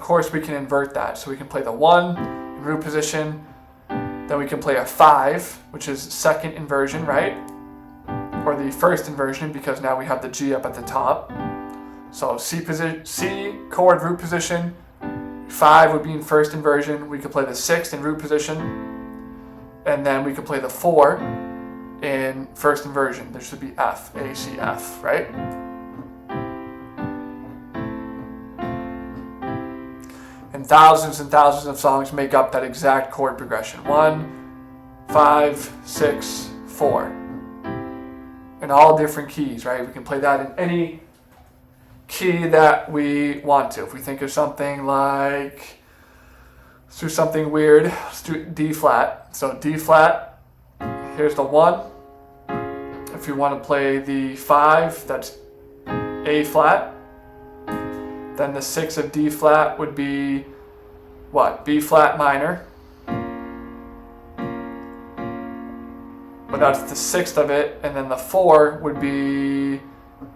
course we can invert that. So we can play the 1 in root position, then we can play a 5, which is second inversion, right? Or the first inversion, because now we have the G up at the top. So C chord root position, 5 would be in first inversion. We could play the 6th in root position, and then we could play the 4 in first inversion. There should be F, A, C, F, right? And thousands of songs make up that exact chord progression. 1, 5, 6, 4. In all different keys, right? We can play that in any key that we want to. If we think of something like, let's do something weird, let's do D flat. So D flat, here's the 1. If you want to play the 5, that's A flat. Then the 6 of D flat would be what? B flat minor. But that's the 6th of it, and then the 4 would be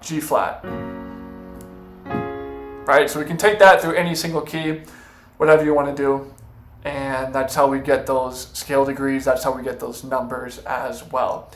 G flat. Right, so we can take that through any single key, whatever you want to do, and that's how we get those scale degrees, that's how we get those numbers as well.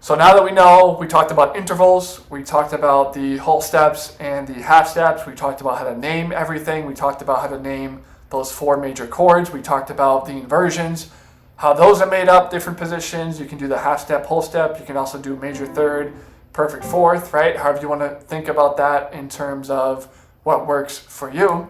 So now that we know, we talked about intervals, we talked about the whole steps and the half steps, we talked about how to name everything, we talked about how to name those 4 major chords, we talked about the inversions, how those are made up, different positions. You can do the half step, whole step, you can also do major third, perfect fourth, right? However you want to think about that in terms of what works for you.